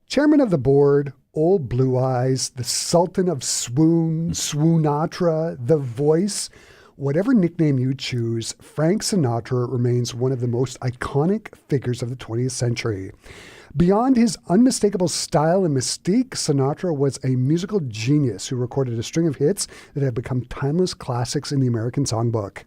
Chairman of the board, Old Blue Eyes, the Sultan of Swoon, Swoonatra, the Voice, whatever nickname you choose, Frank Sinatra remains one of the most iconic figures of the 20th century. Beyond his unmistakable style and mystique, Sinatra was a musical genius who recorded a string of hits that have become timeless classics in the American songbook.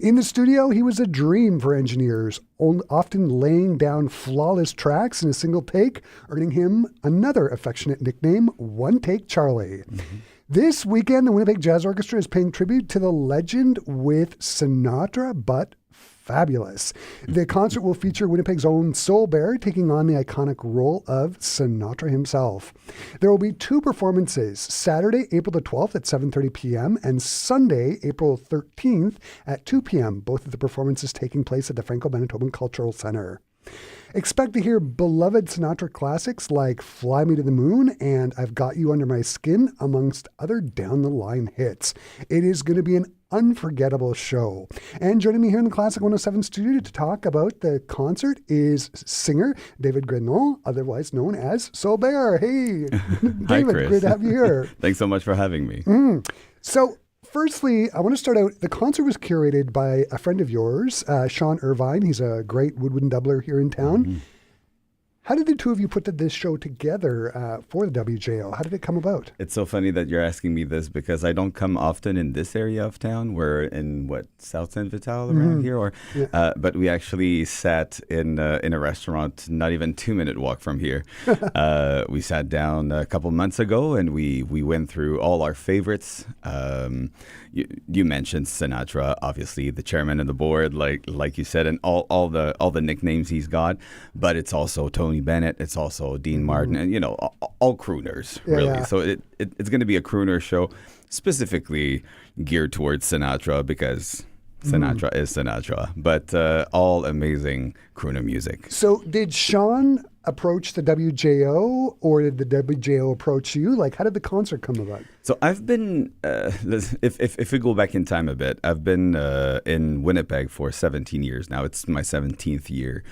In the studio, he was a dream for engineers, often laying down flawless tracks in a single take, earning him another affectionate nickname, One Take Charlie. Mm-hmm. This weekend, the Winnipeg Jazz Orchestra is paying tribute to the legend with Sinatra, but fabulous. The concert will feature Winnipeg's own Soul Bear taking on the iconic role of Sinatra himself. There will be two performances, Saturday, April the 12th at 7:30 p.m. and Sunday, April 13th at 2 p.m., both of the performances taking place at the Franco Manitoban Cultural Centre. Expect to hear beloved Sinatra classics like Fly Me to the Moon and I've Got You Under My Skin, amongst other down-the-line hits. It is going to be an unforgettable show. And joining me here in the Classic 107 studio to talk about the concert is singer David Grenon, otherwise known as Soul Bear. Hey, David, Hi, Chris. Great to have you here. Thanks so much for having me. So, firstly, I want to start out, the concert was curated by a friend of yours, Sean Irvine. He's a great woodwind doubler here in town. Mm-hmm. How did the two of you put this show together for the WJO? How did it come about? It's so funny that you're asking me this because I don't come often in this area of town. We're in, South Saint Vital around here? But we actually sat in a restaurant not even 2-minute walk from here. We sat down a couple months ago and we went through all our favorites. You mentioned Sinatra, obviously the chairman of the board, like you said, and all the nicknames he's got. But it's also Tony Bennett, it's also Dean Martin, and all crooners really. Yeah. So it's going to be a crooner show, specifically geared towards Sinatra because Sinatra is Sinatra, but all amazing crooner music. So did Sean approach the WJO or did the WJO approach you? Like, how did the concert come about? So I've been, if we go back in time a bit, I've been in Winnipeg for 17 years now. It's my 17th year.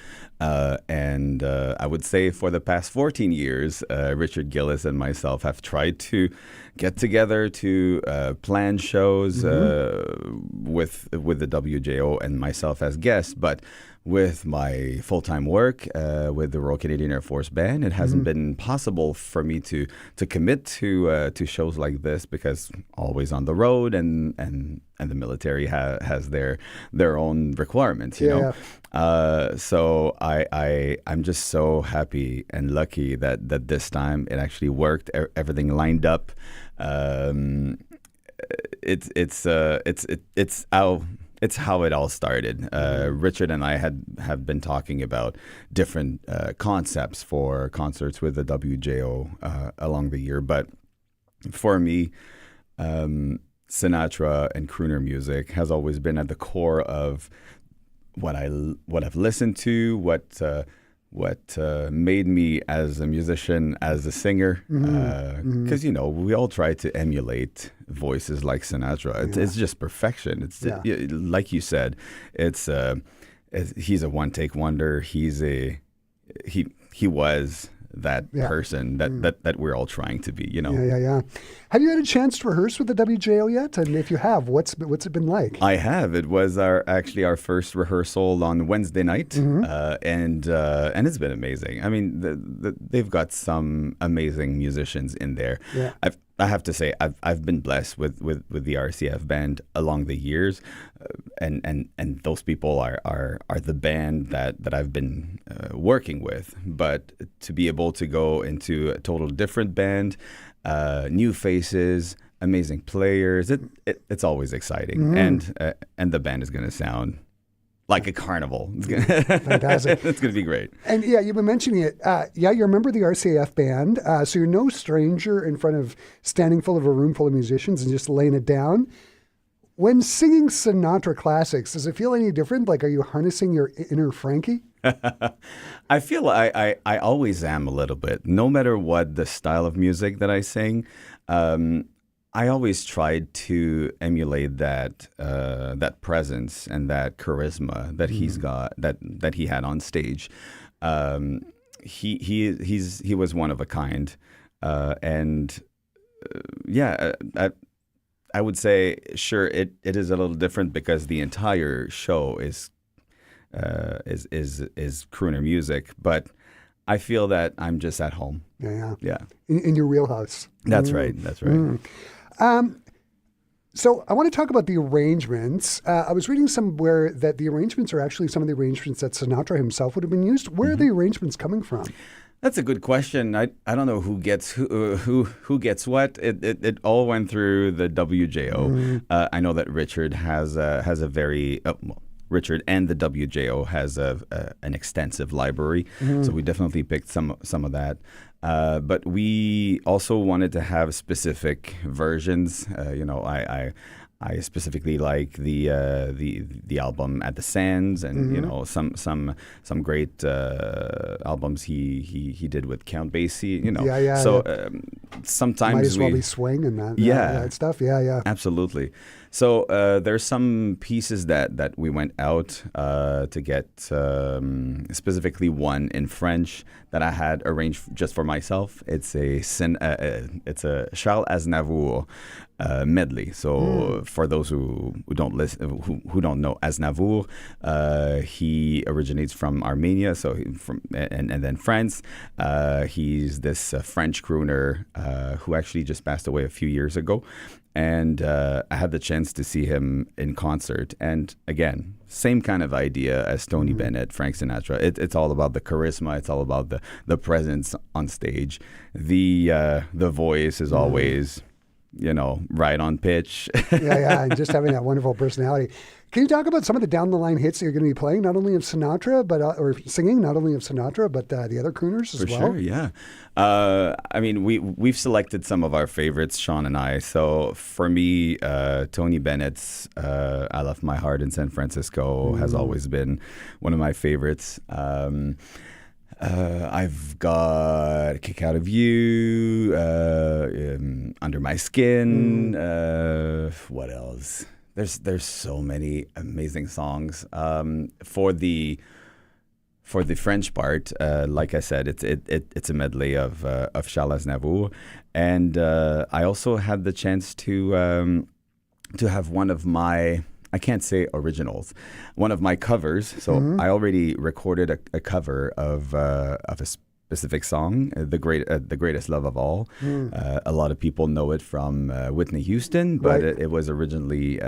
And I would say for the past 14 years, Richard Gillis and myself have tried to get together to plan shows with the WJO and myself as guests. But with my full-time work with the Royal Canadian Air Force Band, it hasn't been possible for me to commit to shows like this because always on the road and the military has their own requirements, you know. So I'm just so happy and lucky that this time it actually worked. Everything lined up. It's how it all started. Richard and I have been talking about different concepts for concerts with the WJO along the year. But for me, Sinatra and crooner music has always been at the core of what I've listened to, what made me as a musician, as a singer, because we all try to emulate voices like Sinatra. It's just perfection. It's like you said, he's a one-take wonder. He was that person that we're all trying to be, Yeah. Have you had a chance to rehearse with the WJO yet? And if you have, what's it been like? I have. It was our first rehearsal on Wednesday night, and it's been amazing. I mean, they've got some amazing musicians in there. Yeah. I have to say, I've been blessed with the RCF band along the years, and those people are the band that I've been working with. But to be able to go into a total different band, new faces, amazing players, it's always exciting, and the band is going to sound like a carnival. Fantastic. It's going to be great. And you've been mentioning it. You're a member of the RCAF band, so you're no stranger in front of standing full of a room full of musicians and just laying it down. When singing Sinatra classics, does it feel any different? Like, are you harnessing your inner Frankie? I feel I always am a little bit. No matter what the style of music that I sing, I always tried to emulate that presence and that charisma that he's got, that he had on stage. he was one of a kind, and yeah, I would say sure it is a little different because the entire show is crooner music, but I feel that I'm just at home. Yeah. In your wheelhouse. That's right. That's right. So I want to talk about the arrangements. I was reading somewhere that the arrangements are actually some of the arrangements that Sinatra himself would have been used. Where are the arrangements coming from? That's a good question. I don't know who gets who gets what. It all went through the WJO. I know that Richard has a very Richard and the WJO has an extensive library, so we definitely picked some of that. But we also wanted to have specific versions. I specifically like the album At the Sands, and some great albums he did with Count Basie. So sometimes might as well be swing and that stuff. Yeah, absolutely. So there's some pieces that we went out to get, specifically one in French that I had arranged just for myself. It's a Charles Aznavour medley. So for those who don't listen, who don't know Aznavour, he originates from Armenia, and then France. He's this French crooner who actually just passed away a few years ago. And I had the chance to see him in concert. And again, same kind of idea as Tony Bennett, Frank Sinatra. It's all about the charisma. It's all about the presence on stage. The voice is always, right on pitch. And just having that wonderful personality. Can you talk about some of the down the line hits that you're going to be playing, not only of Sinatra, but or singing, not only of Sinatra, but the other crooners as well? For sure, yeah. We've selected some of our favorites, Sean and I. So for me, Tony Bennett's "I Left My Heart in San Francisco" has always been one of my favorites. I've got "Kick Out of You," "Under My Skin." What else? There's so many amazing songs. For the French part, like I said, it's a medley of Charles Aznavour, and I also had the chance to have one of my, I can't say originals, one of my covers. So I already recorded a cover of a specific song, the greatest love of all. A lot of people know it from Whitney Houston, but it was originally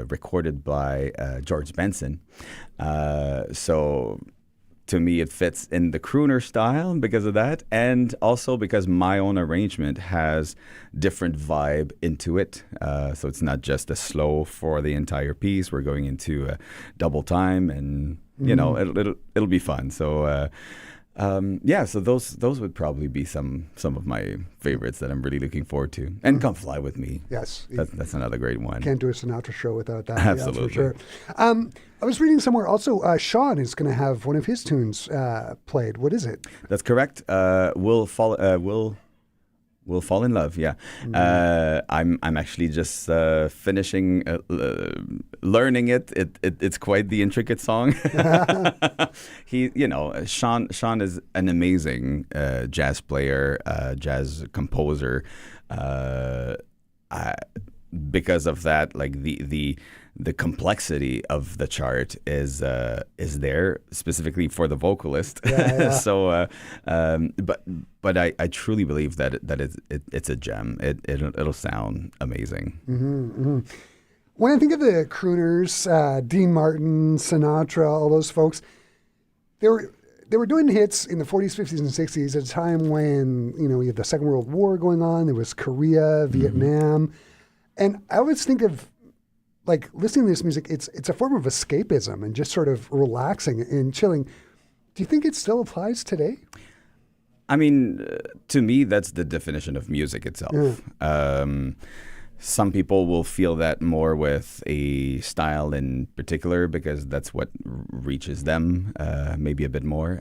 recorded by George Benson. So to me, it fits in the crooner style because of that, and also because my own arrangement has different vibe into it. So it's not just a slow for the entire piece. We're going into double time, and it'll be fun. So. So those would probably be some of my favorites that I'm really looking forward to. And Come Fly With Me. Yes. That's another great one. Can't do a Sinatra show without that. Absolutely. Yeah, for sure. I was reading somewhere also, Sean is going to have one of his tunes played. What is it? That's correct. We'll Fall in Love, yeah. I'm actually just finishing learning it. It's quite the intricate song. Sean is an amazing jazz player, jazz composer. Because of that, like the complexity of the chart is there specifically for the vocalist. So, but I truly believe that it's a gem. It'll sound amazing. When I think of the crooners, Dean Martin, Sinatra, all those folks, they were doing hits in the 40s, 50s, and 60s at a time when you had the Second World War going on. There was Korea, Vietnam, and I always think of, like, listening to this music, it's a form of escapism and just sort of relaxing and chilling. Do you think it still applies today? I mean, to me, that's the definition of music itself. Some people will feel that more with a style in particular because that's what reaches them maybe a bit more.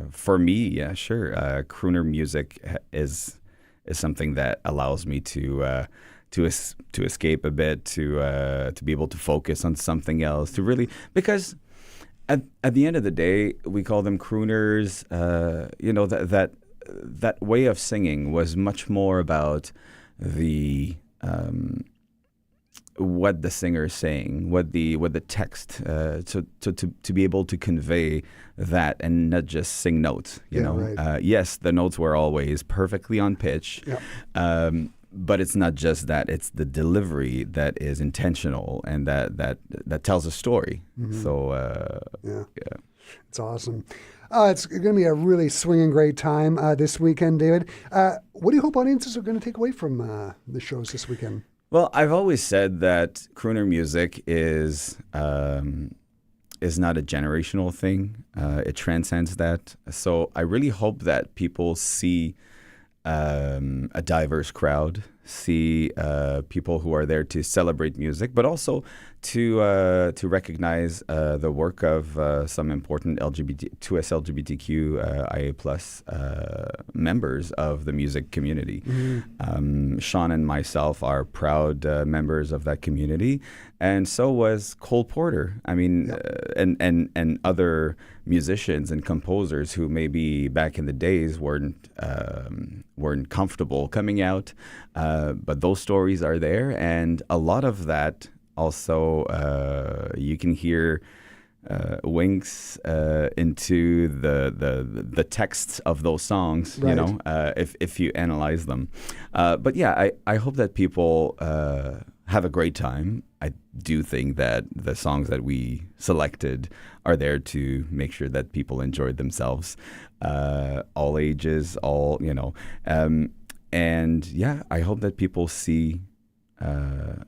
For me, yeah, sure. Crooner music is something that allows me to escape a bit, to be able to focus on something else, to really, because At the end of the day, we call them crooners. That way of singing was much more about the what the singer is saying, what the text, to be able to convey that and not just sing notes. Right. Yes, the notes were always perfectly on pitch. Yeah. But it's not just that; it's the delivery that is intentional and that tells a story. Mm-hmm. So yeah, it's awesome. It's going to be a really swinging great time this weekend, David. What do you hope audiences are going to take away from the shows this weekend? Well, I've always said that crooner music is not a generational thing. It transcends that. So I really hope that people see a diverse crowd, see people who are there to celebrate music, but also to recognize the work of some important LGBTQIA plus members of the music community. Mm-hmm. Sean and myself are proud members of that community, and so was Cole Porter. I mean, yep. And other musicians and composers who maybe back in the days weren't comfortable coming out, but those stories are there, and a lot of that also you can hear winks into the texts of those songs, right. If you analyze them. But yeah, I hope that people have a great time. I do think that the songs that we selected are there to make sure that people enjoyed themselves, all ages, and yeah, I hope that people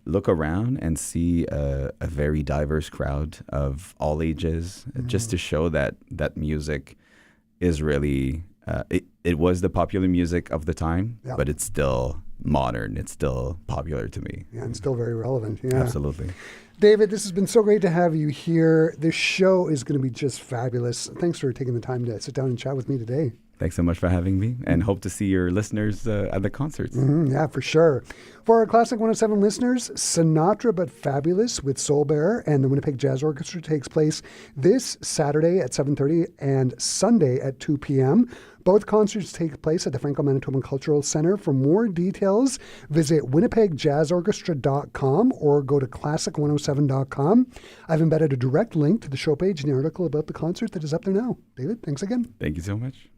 look around and see a very diverse crowd of all ages, just to show that music is really, it was the popular music of the time, yep. But it's still modern. It's still popular to me. Yeah, and still very relevant. Yeah, absolutely. David, this has been so great to have you here. This show is going to be just fabulous. Thanks for taking the time to sit down and chat with me today. Thanks so much for having me, and hope to see your listeners at the concerts. Mm-hmm, yeah, for sure. For our Classic 107 listeners, Sinatra but Fabulous with Soul Bear and the Winnipeg Jazz Orchestra takes place this Saturday at 7:30 and Sunday at 2 p.m. Both concerts take place at the Franco Manitoban Cultural Centre. For more details, visit winnipegjazzorchestra.com or go to classic107.com. I've embedded a direct link to the show page in the article about the concert that is up there now. David, thanks again. Thank you so much.